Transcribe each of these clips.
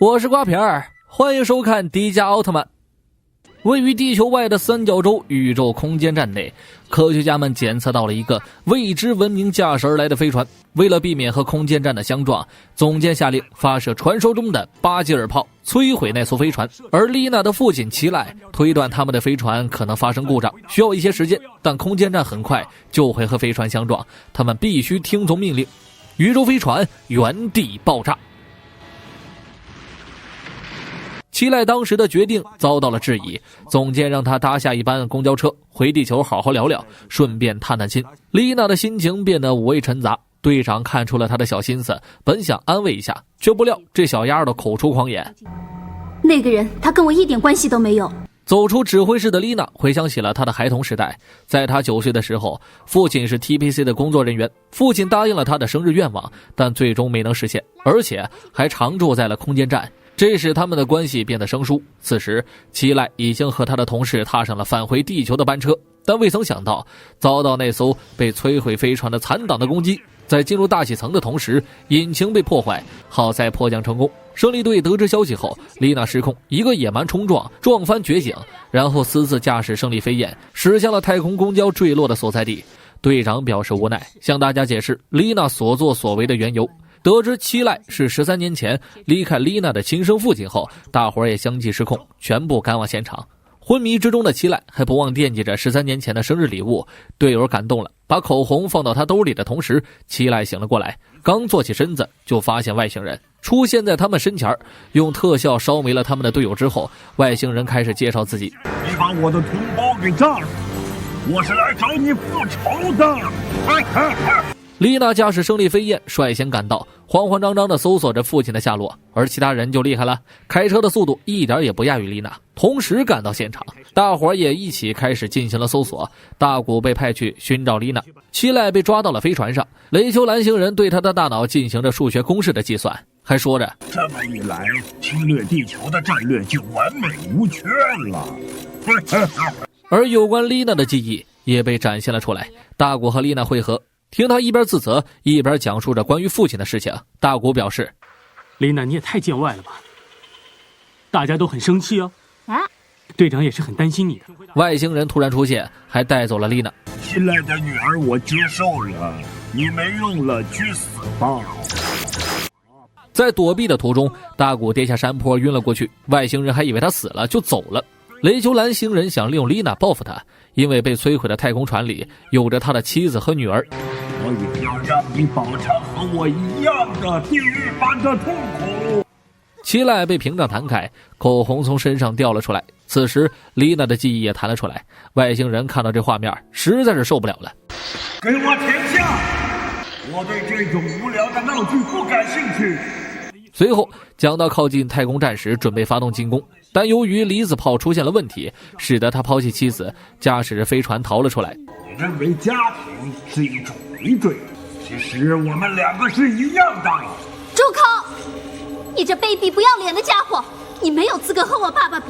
我是瓜皮儿，欢迎收看迪迦奥特曼。位于地球外的三角洲宇宙空间站内，科学家们检测到了一个未知文明驾驶而来的飞船。为了避免和空间站的相撞，总监下令发射传说中的巴吉尔炮，摧毁那艘飞船。而丽娜的父亲齐赖推断他们的飞船可能发生故障，需要一些时间，但空间站很快就会和飞船相撞，他们必须听从命令。宇宙飞船原地爆炸。齐赖当时的决定遭到了质疑，总监让他搭下一班公交车回地球好好聊聊，顺便探探亲。丽娜的心情变得五味陈杂，队长看出了她的小心思，本想安慰一下，却不料这小丫头口出狂言。那个人他跟我一点关系都没有。走出指挥室的丽娜回想起了她的孩童时代，在她9岁的时候，父亲是 TPC 的工作人员，父亲答应了她的生日愿望，但最终没能实现，而且还常住在了空间站，这使他们的关系变得生疏。此时齐赖已经和他的同事踏上了返回地球的班车，但未曾想到遭到那艘被摧毁飞船的残党的攻击，在进入大气层的同时引擎被破坏，好在迫降成功。胜利队得知消息后，丽娜失控，一个野蛮冲撞，撞翻觉醒，然后私自驾驶胜利飞燕驶向了太空公交坠落的所在地。队长表示无奈，向大家解释丽娜所作所为的缘由。得知齐赖是13年前离开丽娜的亲生父亲后，大伙儿也相继失控，全部赶往现场。昏迷之中的齐赖还不忘惦记着13年前的生日礼物，队友感动了，把口红放到他兜里的同时，齐赖醒了过来，刚坐起身子就发现外星人出现在他们身前，用特效烧没了他们的队友之后，外星人开始介绍自己：你把我的同胞给炸了，我是来找你复仇的。丽娜驾驶胜利飞燕率先赶到，慌慌张张地搜索着父亲的下落，而其他人就厉害了，开车的速度一点也不亚于丽娜，同时赶到现场，大伙儿也一起开始进行了搜索。大古被派去寻找丽娜，齐赖被抓到了飞船上，雷丘兰星人对他的大脑进行着数学公式的计算，还说着这么一来，侵略地球的战略就完美无缺了。而有关丽娜的记忆也被展现了出来，大古和丽娜会合，听他一边自责一边讲述着关于父亲的事情。大古表示：丽娜，你也太见外了吧，大家都很生气哦。队长也是很担心你的。外星人突然出现，还带走了丽娜。亲爱的女儿，我接受了，你没用了，去死吧。在躲避的途中，大古跌下山坡晕了过去，外星人还以为他死了就走了。雷丘兰星人想利用丽娜报复他，因为被摧毁的太空船里有着他的妻子和女儿。我也要让你饱尝和我一样的地狱般的痛苦。齐赖被屏障弹开，口红从身上掉了出来，此时丽娜的记忆也弹了出来。外星人看到这画面实在是受不了了，给我停下，我对这种无聊的闹剧不感兴趣。随后讲到靠近太空站时准备发动进攻，但由于离子炮出现了问题，使得他抛弃妻子，驾驶着飞船逃了出来。你认为家庭是一种累赘，其实我们两个是一样的。住口！你这卑鄙不要脸的家伙，你没有资格和我爸爸比。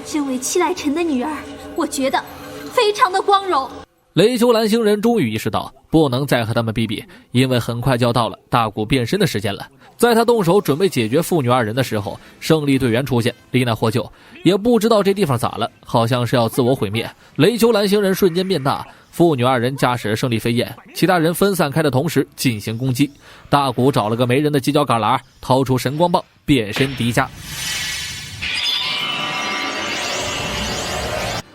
身为齐赖臣的女儿，我觉得非常的光荣。雷丘兰星人终于意识到不能再和他们比比，因为很快就要到了大古变身的时间了。在他动手准备解决父女二人的时候，胜利队员出现，丽娜获救，也不知道这地方咋了，好像是要自我毁灭。雷丘兰星人瞬间变大，父女二人驾驶胜利飞燕，其他人分散开的同时进行攻击。大古找了个没人的犄角旮旯，掏出神光棒变身迪迦。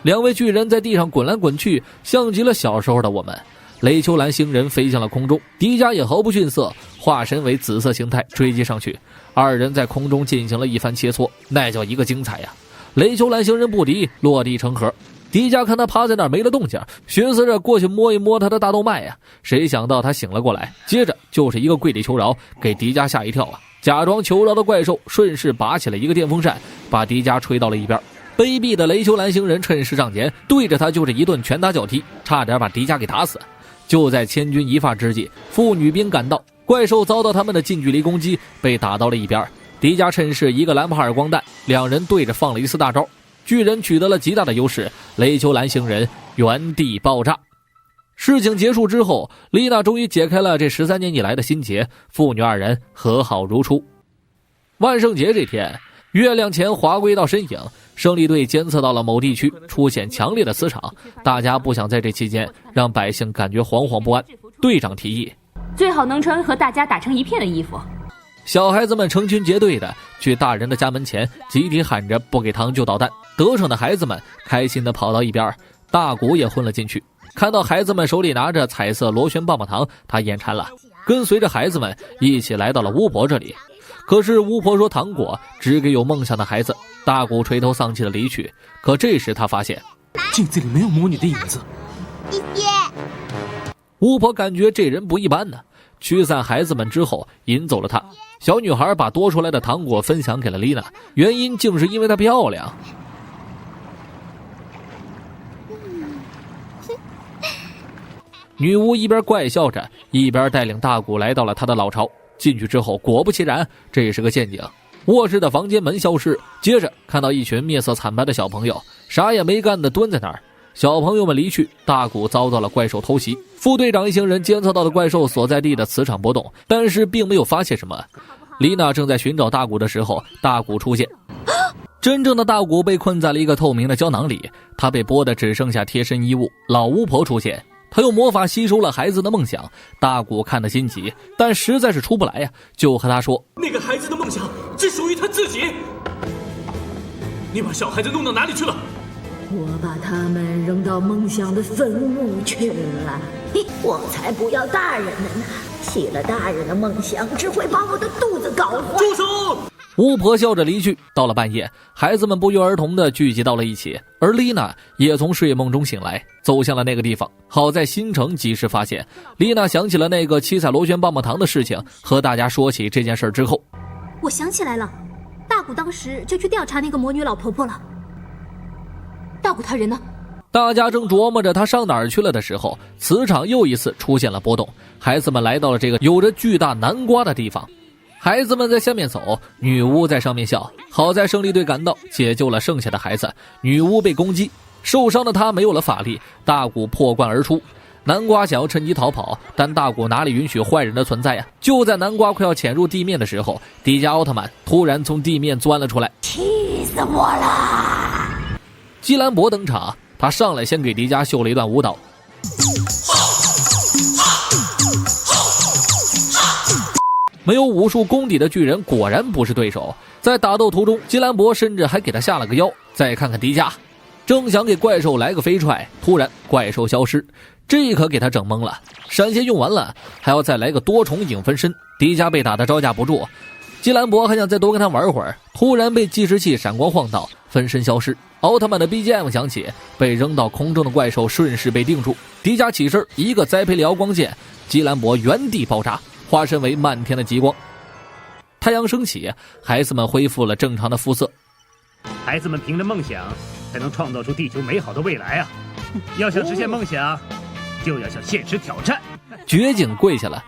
两位巨人在地上滚来滚去，像极了小时候的我们。雷丘兰星人飞向了空中，迪迦也毫不逊色，化身为紫色形态追击上去。二人在空中进行了一番切磋，那叫一个精彩呀！雷丘兰星人不敌，落地成盒。迪迦看他趴在那儿没了动静，寻思着过去摸一摸他的大动脉呀，谁想到他醒了过来，接着就是一个跪地求饶，给迪迦吓一跳啊！假装求饶的怪兽顺势拔起了一个电风扇，把迪迦吹到了一边。卑鄙的雷丘兰星人趁势上前，对着他就是一顿拳打脚踢，差点把迪迦给打死。就在千钧一发之际，妇女兵赶到，怪兽遭到他们的近距离攻击，被打到了一边。迪迦趁势一个蓝帕尔光弹，两人对着放了一次大招，巨人取得了极大的优势，雷丘兰星人原地爆炸。事情结束之后，丽娜终于解开了这13年以来的心结，父女二人和好如初。万圣节这天，月亮前划过一道身影，胜利队监测到了某地区出现强烈的磁场，大家不想在这期间让百姓感觉惶惶不安。队长提议，最好能穿和大家打成一片的衣服。小孩子们成群结队的去大人的家门前集体喊着不给糖就捣蛋，得逞的孩子们开心的跑到一边，大谷也混了进去。看到孩子们手里拿着彩色螺旋棒棒糖，他眼馋了，跟随着孩子们一起来到了巫婆这里。可是巫婆说糖果只给有梦想的孩子，大谷垂头丧气的离去。可这时他发现镜子里没有魔女的影子。巫婆感觉这人不一般呢，驱散孩子们之后引走了她。小女孩把多出来的糖果分享给了丽娜，原因竟是因为她漂亮。女巫一边怪笑着，一边带领大谷来到了她的老巢。进去之后，果不其然，这是个陷阱。卧室的房间门消失，接着看到一群面色惨白的小朋友，啥也没干的蹲在那儿。小朋友们离去，大谷遭到了怪兽偷袭。副队长一行人监测到了怪兽所在地的磁场波动，但是并没有发现什么。丽娜正在寻找大谷的时候，大谷出现。真正的大谷被困在了一个透明的胶囊里，他被剥得只剩下贴身衣物。老巫婆出现，他用魔法吸收了孩子的梦想。大谷看得心急，但实在是出不来呀，就和他说，那个孩子的梦想只属于他自己，你把小孩子弄到哪里去了？我把他们扔到梦想的坟墓去了。我才不要大人的呢，起了大人的梦想只会把我的肚子搞坏。住手！巫婆笑着离去。到了半夜，孩子们不约而同地聚集到了一起，而丽娜也从睡梦中醒来，走向了那个地方。好在新城及时发现，丽娜想起了那个七彩螺旋棒棒糖的事情，和大家说起这件事之后，我想起来了，大谷当时就去调查那个魔女老婆婆了。大谷他人呢？大家正琢磨着他上哪儿去了的时候，磁场又一次出现了波动。孩子们来到了这个有着巨大南瓜的地方，孩子们在下面走，女巫在上面笑。好在胜利队赶到，解救了剩下的孩子。女巫被攻击，受伤的她没有了法力，大谷破罐而出。南瓜想要趁机逃跑，但大谷哪里允许坏人的存在呀？就在南瓜快要潜入地面的时候，迪迦奥特曼突然从地面钻了出来，气死我了！基兰博登场，他上来先给迪迦秀了一段舞蹈。没有武术功底的巨人果然不是对手，在打斗途中，基兰博甚至还给他下了个腰。再看看迪迦，正想给怪兽来个飞踹，突然怪兽消失，这可给他整懵了。闪现用完了，还要再来个多重影分身，迪迦被打得招架不住。基兰博还想再多跟他玩会儿，突然被计时器闪光晃到，分身消失。奥特曼的 BGM 响起，被扔到空中的怪兽顺势被定住。迪迦起身，一个栽培辽光剑，基兰博原地爆炸，化身为漫天的极光。太阳升起，孩子们恢复了正常的肤色。孩子们凭着梦想，才能创造出地球美好的未来啊！要想实现梦想，就要向现实挑战。绝景跪下了。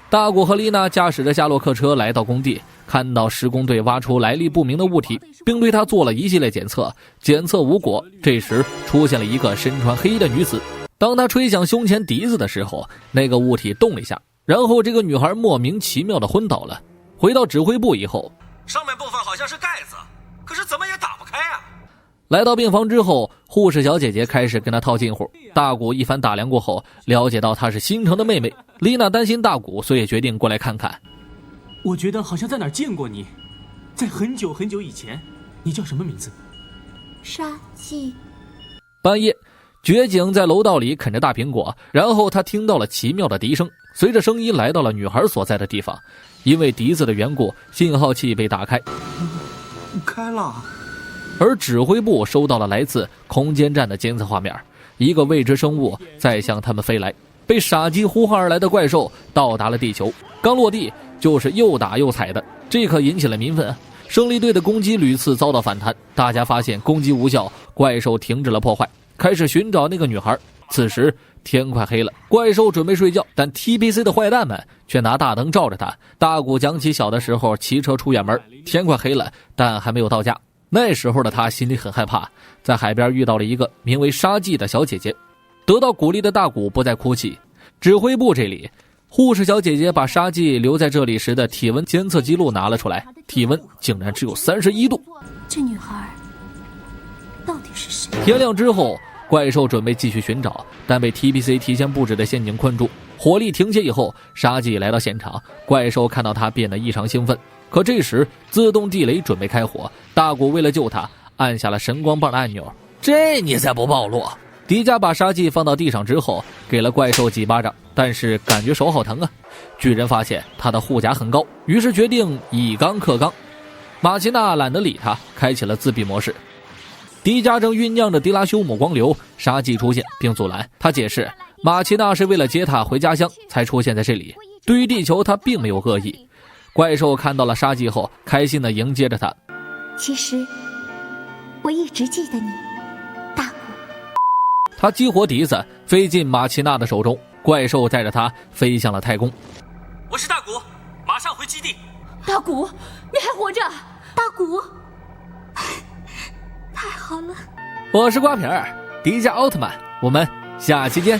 大谷和丽娜驾驶着夏洛克车来到工地，看到施工队挖出来历不明的物体，并对他做了一系列检测，检测无果。这时出现了一个身穿黑衣的女子，当她吹响胸前笛子的时候，那个物体动了一下，然后这个女孩莫名其妙地昏倒了。回到指挥部以后，上面部分好像是盖子，可是怎么也打不开啊。来到病房之后，护士小姐姐开始跟他套近乎。大谷一番打量过后，了解到她是新城的妹妹。丽娜担心大谷，所以决定过来看看。我觉得好像在哪儿见过你，在很久很久以前。你叫什么名字？杀鸡。半夜，绝景在楼道里啃着大苹果，然后他听到了奇妙的笛声，随着声音来到了女孩所在的地方。因为笛子的缘故，信号器被打开，开了。而指挥部收到了来自空间站的监测画面，一个未知生物在向他们飞来。被傻鸡呼唤而来的怪兽到达了地球，刚落地就是又打又踩的，这可引起了民愤啊！胜利队的攻击屡次遭到反弹，大家发现攻击无效，怪兽停止了破坏，开始寻找那个女孩。此时天快黑了，怪兽准备睡觉，但 TPC 的坏蛋们却拿大灯照着他。大谷讲起小的时候骑车出远门，天快黑了，但还没有到家。那时候的他心里很害怕，在海边遇到了一个名为沙纪的小姐姐。得到鼓励的大谷不再哭泣。指挥部这里，护士小姐姐把沙季留在这里时的体温监测记录拿了出来，体温竟然只有31度。这女孩到底是谁？天亮之后，怪兽准备继续寻找，但被 TPC 提前布置的陷阱困住。火力停歇以后，沙季来到现场，怪兽看到他变得异常兴奋。可这时自动地雷准备开火，大古为了救他，按下了神光棒的按钮。这你才不暴露！迪迦把沙季放到地上之后，给了怪兽几巴掌，但是感觉手好疼啊。巨人发现他的护甲很高，于是决定以刚克刚。马奇娜懒得理他，开启了自闭模式。迪迦正酝酿着迪拉修姆光流，沙季出现并阻拦。他解释，马奇娜是为了接他回家乡才出现在这里，对于地球他并没有恶意。怪兽看到了沙季后，开心地迎接着他。其实我一直记得你，大古。他激活笛子飞进马奇娜的手中，怪兽带着他飞向了太空。我是大古，马上回基地。大古，你还活着？大古，太好了。我是瓜皮儿，迪迦奥特曼，我们下期见。